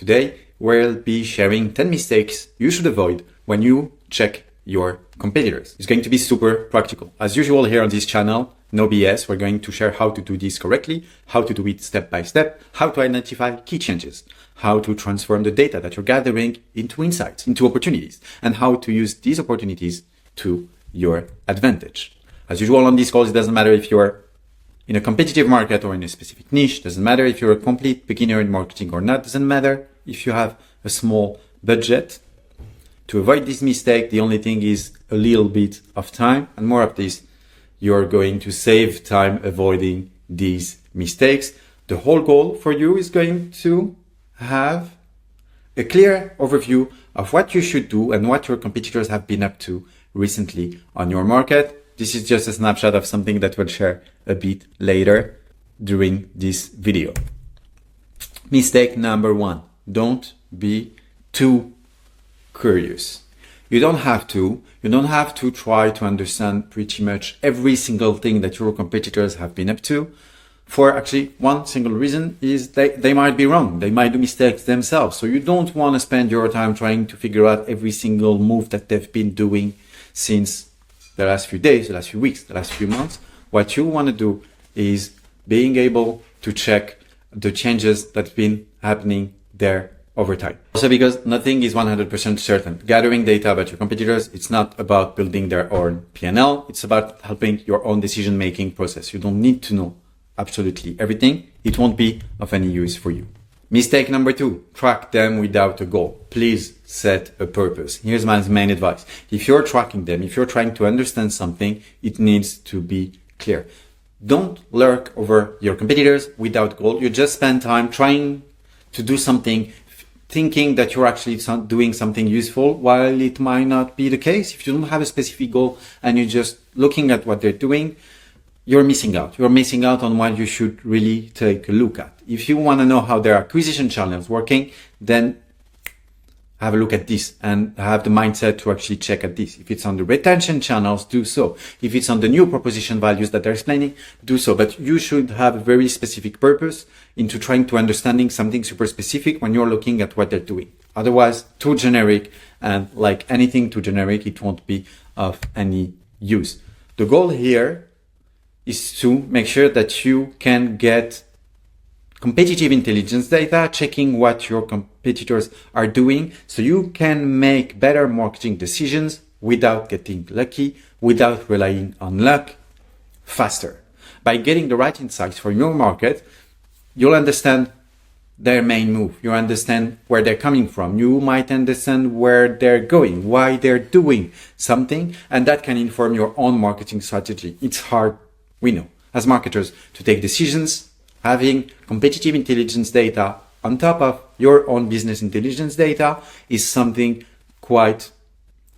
Today, we'll be sharing 10 mistakes you should avoid when you check your competitors. It's going to be super practical. As usual here on this channel, no BS. We're going to share how to do this correctly, how to do it step by step, how to identify key changes, how to transform the data that you're gathering into insights, into opportunities, and how to use these opportunities to your advantage. As usual on these calls, it doesn't matter if you're in a competitive market or in a specific niche, doesn't matter if you're a complete beginner in marketing or not, doesn't matter if you have a small budget. To avoid this mistake, the only thing is a little bit of time, and more of this, you're going to save time avoiding these mistakes. The whole goal for you is going to have a clear overview of what you should do and what your competitors have been up to recently on your market. This is just a snapshot of something that we'll share a bit later during this video. Mistake number 1. Don't be too curious. You don't have to try to understand pretty much every single thing that your competitors have been up to. For actually one single reason is they might be wrong. They might do mistakes themselves. So you don't want to spend your time trying to figure out every single move that they've been doing since the last few days, the last few weeks, the last few months. What you want to do is being able to check the changes that's been happening there over time. Also because nothing is 100% certain. Gathering data about your competitors, it's not about building their own P&L. It's about helping your own decision-making process. You don't need to know absolutely everything. It won't be of any use for you. Mistake number 2, track them without a goal. Please set a purpose. Here's my main advice. If you're tracking them, if you're trying to understand something, it needs to be clear. Don't lurk over your competitors without goal. You just spend time trying to do something, thinking that you're actually doing something useful, while it might not be the case. If you don't have a specific goal and you're just looking at what they're doing, you're missing out. You're missing out on what you should really take a look at. If you want to know how their acquisition channels working, then have a look at this and have the mindset to actually check at this. If it's on the retention channels, do so. If it's on the new proposition values that they're explaining, do so. But you should have a very specific purpose into trying to understanding something super specific when you're looking at what they're doing. Otherwise, too generic, and like anything too generic, it won't be of any use. The goal here is to make sure that you can get competitive intelligence data, checking what your competitors are doing, so you can make better marketing decisions without getting lucky, without relying on luck, faster. By getting the right insights for your market, you'll understand their main move. You understand where they're coming from. You might understand where they're going, why they're doing something, and that can inform your own marketing strategy. It's hard, we know, as marketers, to take decisions. Having competitive intelligence data on top of your own business intelligence data is something quite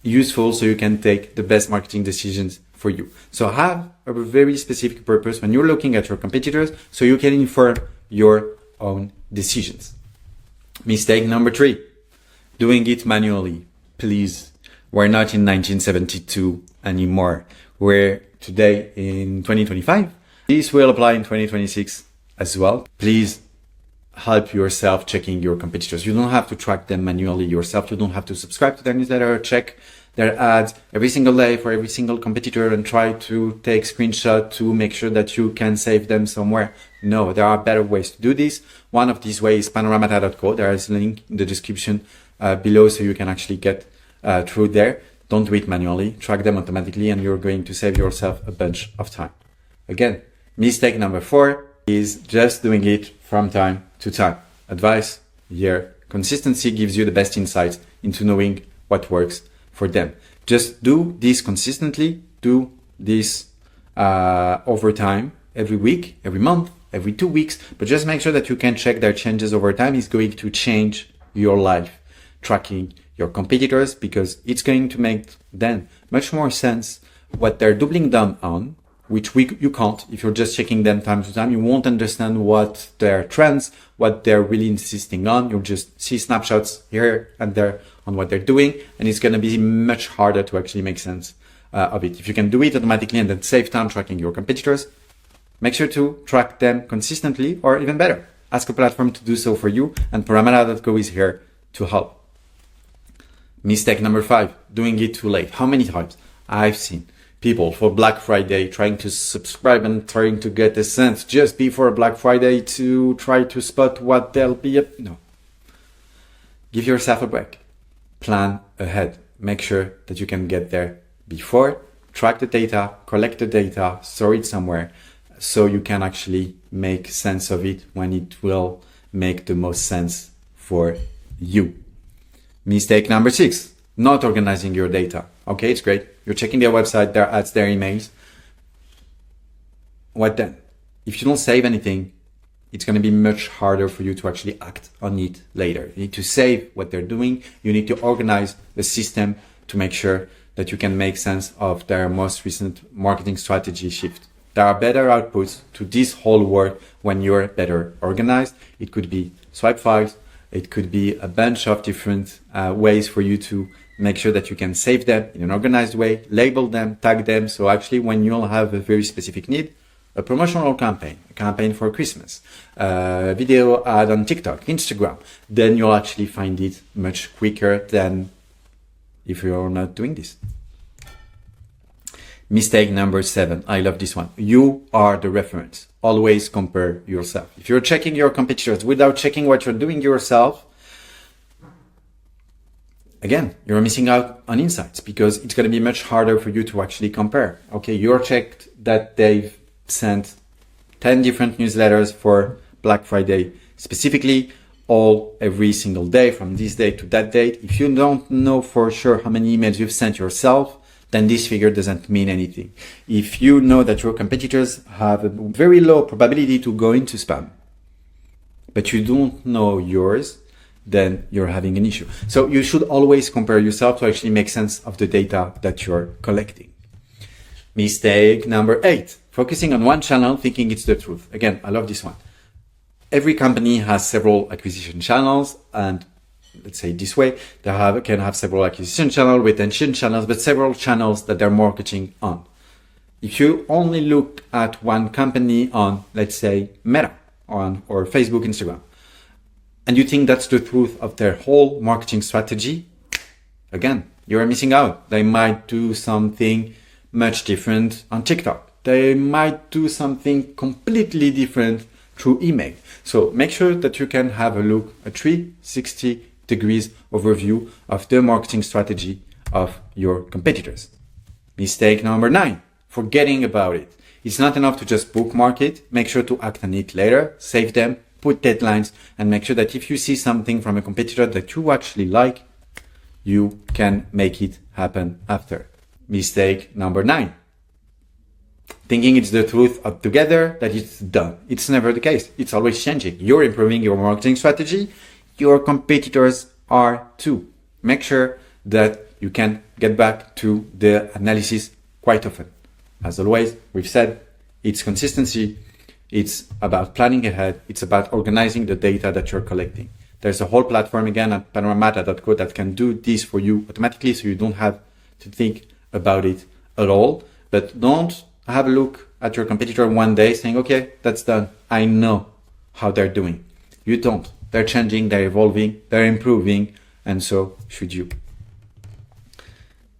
useful, so you can take the best marketing decisions for you. So have a very specific purpose when you're looking at your competitors, so you can inform your own decisions. Mistake number 3, doing it manually. Please, we're not in 1972 anymore. We're today in 2025. This will apply in 2026 as well. Please help yourself checking your competitors. You don't have to track them manually yourself. You don't have to subscribe to their newsletter, check their ads every single day for every single competitor and try to take screenshot to make sure that you can save them somewhere. No, there are better ways to do this. One of these ways is panoramata.co. There is a link in the description below, so you can actually get through there. Don't do it manually. Track them automatically, and you're going to save yourself a bunch of time. Again, mistake number 4 is just doing it from time to time. Advice here: consistency gives you the best insights into knowing what works for them. Just do this consistently. Do this over time, every week, every month, every 2 weeks, but just make sure that you can check their changes over time. Is going to change your life, tracking your competitors, because it's going to make then much more sense what they're doubling down on, which you can't. If you're just checking them time to time, you won't understand what their trends, what they're really insisting on. You'll just see snapshots here and there on what they're doing, and it's going to be much harder to actually make sense of it. If you can do it automatically and then save time tracking your competitors, make sure to track them consistently, or even better, ask a platform to do so for you, and Panoramata.co is here to help. Mistake number 5, doing it too late. How many times I've seen people for Black Friday trying to subscribe and trying to get a sense just before Black Friday to try to spot what they'll be up. No. Give yourself a break. Plan ahead. Make sure that you can get there before. Track the data, collect the data, store it somewhere so you can actually make sense of it when it will make the most sense for you. Mistake number 6, not organizing your data. Okay, it's great. You're checking their website, their ads, their emails. What then? If you don't save anything, it's going to be much harder for you to actually act on it later. You need to save what they're doing. You need to organize the system to make sure that you can make sense of their most recent marketing strategy shift. There are better outputs to this whole work when you're better organized. It could be swipe files. It could be a bunch of different ways for you to make sure that you can save them in an organized way, label them, tag them. So actually when you'll have a very specific need, a promotional campaign, a campaign for Christmas, a video ad on TikTok, Instagram, then you'll actually find it much quicker than if you're not doing this. Mistake number 7. I love this one. You are the reference. Always compare yourself. If you're checking your competitors without checking what you're doing yourself, again, you're missing out on insights because it's going to be much harder for you to actually compare. Okay, you're checked that they've sent 10 different newsletters for Black Friday, specifically every single day from this date to that date. If you don't know for sure how many emails you've sent yourself, then this figure doesn't mean anything. If you know that your competitors have a very low probability to go into spam, but you don't know yours, then you're having an issue. So you should always compare yourself to actually make sense of the data that you're collecting. Mistake number 8, focusing on one channel, thinking it's the truth. Again, I love this one. Every company has several acquisition channels, and let's say this way, they can have several acquisition channels, retention channels, but several channels that they're marketing on. If you only look at one company on, let's say, Meta or Facebook, Instagram, and you think that's the truth of their whole marketing strategy, again, you're missing out. They might do something much different on TikTok. They might do something completely different through email. So make sure that you can have a look, a 360 degrees overview of the marketing strategy of your competitors. Mistake number 9, forgetting about it. It's not enough to just bookmark it. Make sure to act on it later, save them, put deadlines, and make sure that if you see something from a competitor that you actually like, you can make it happen after. Mistake number 9, thinking it's the truth altogether, that it's done. It's never the case. It's always changing. You're improving your marketing strategy. Your competitors are too. Make sure that you can get back to the analysis quite often. As always, we've said it's consistency. It's about planning ahead. It's about organizing the data that you're collecting. There's a whole platform again at Panoramata.co that can do this for you automatically, so you don't have to think about it at all. But don't have a look at your competitor one day saying, okay, that's done. I know how they're doing. You don't. They're changing, they're evolving, they're improving, and so should you.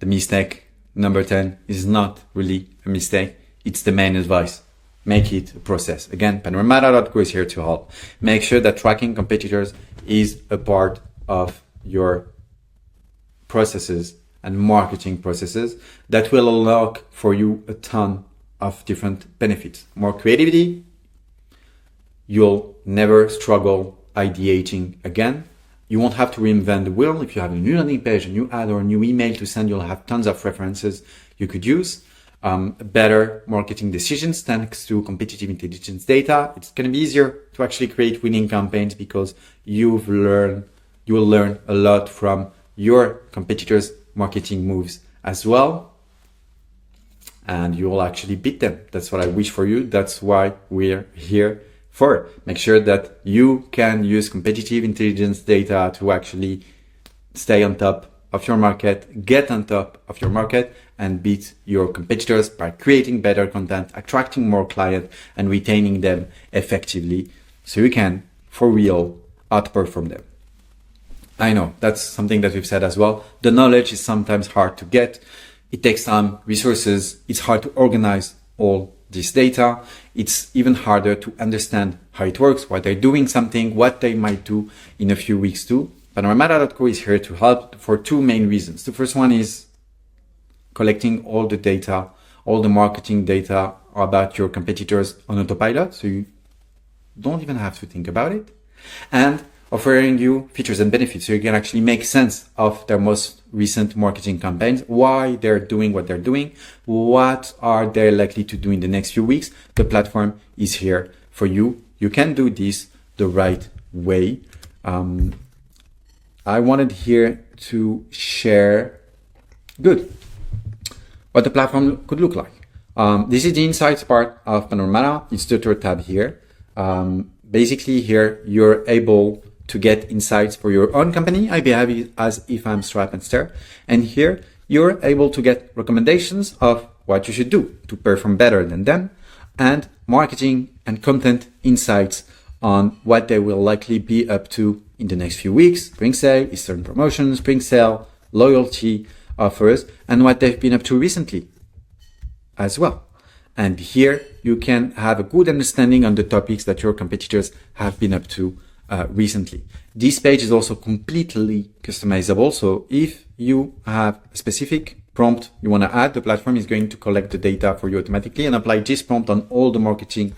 The mistake number 10 is not really a mistake. It's the main advice. Make it a process. Again, Panoramata.co is here to help. Make sure that tracking competitors is a part of your processes and marketing processes that will unlock for you a ton of different benefits. More creativity. You'll never struggle ideating again. You won't have to reinvent the wheel. If you have a new landing page, a new ad, or a new email to send, you'll have tons of references you could use. Better marketing decisions thanks to competitive intelligence data. It's going to be easier to actually create winning campaigns because you will learn a lot from your competitors' marketing moves as well. And you will actually beat them. That's what I wish for you. That's why we're here for. Make sure that you can use competitive intelligence data to actually stay on top of your market, get on top of your market, and beat your competitors by creating better content, attracting more clients, and retaining them effectively so you can for real outperform them. I know that's something that we've said as well. The knowledge is sometimes hard to get. It takes time, resources. It's hard to organize all this data. It's even harder to understand how it works, why they're doing something, what they might do in a few weeks too. Panoramata.co is here to help for two main reasons. The first one is collecting all the data, all the marketing data about your competitors on autopilot, so you don't even have to think about it, and offering you features and benefits so you can actually make sense of their most recent marketing campaigns, why they're doing what they're doing, what are they likely to do in the next few weeks. The platform is here for you. You can do this the right way. I wanted here to share what the platform could look like. This is the insights part of Panoramata. It's the third tab here. Basically here, you're able to get insights for your own company. I behave as if I'm Strap and Stare. And here, you're able to get recommendations of what you should do to perform better than them, and marketing and content insights on what they will likely be up to in the next few weeks, spring sale, Eastern promotion, spring sale, loyalty offers, and what they've been up to recently as well. And here you can have a good understanding on the topics that your competitors have been up to recently. This page is also completely customizable. So if you have a specific prompt you want to add, the platform is going to collect the data for you automatically and apply this prompt on all the marketing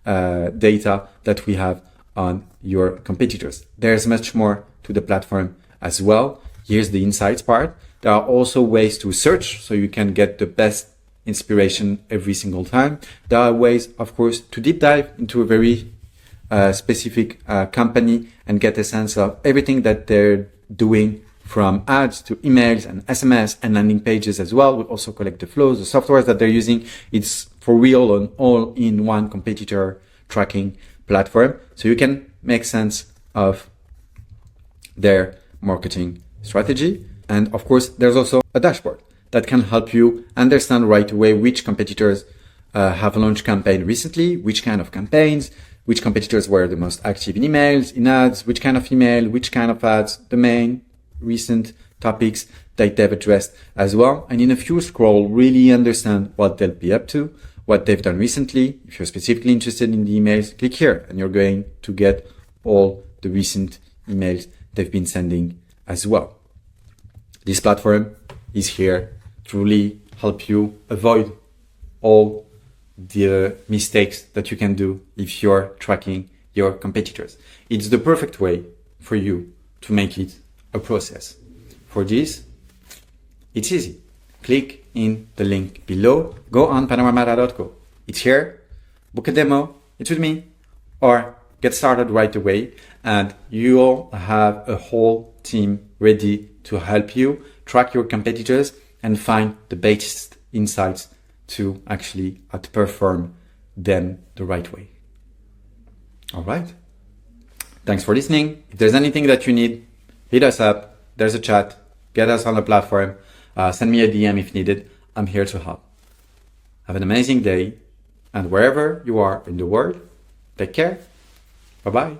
data that we have on your competitors. There's much more to the platform as well. Here's the insights part. There are also ways to search so you can get the best inspiration every single time. There are ways, of course, to deep dive into a very specific company and get a sense of everything that they're doing, from ads to emails and SMS and landing pages as well. We also collect the flows, the softwares that they're using. It's for real an all-in-one competitor tracking platform. So you can make sense of their marketing strategy. And of course, there's also a dashboard that can help you understand right away which competitors have launched campaign recently, which kind of campaigns, which competitors were the most active in emails, in ads, which kind of email, which kind of ads, the main recent topics that they've addressed as well. And in a few scroll, really understand what they'll be up to, what they've done recently. If you're specifically interested in the emails, click here and you're going to get all the recent emails they've been sending as well. This platform is here to really help you avoid all the mistakes that you can do if you're tracking your competitors. It's the perfect way for you to make it a process. For this, it's easy. Click in the link below, go on panoramata.co. It's here, book a demo, it's with me, or get started right away, and you'll have a whole team ready to help you track your competitors and find the best insights to actually outperform them the right way. All right. Thanks for listening. If there's anything that you need, hit us up. There's a chat. Get us on the platform. Send me a DM if needed. I'm here to help. Have an amazing day. And wherever you are in the world, take care. Bye-bye.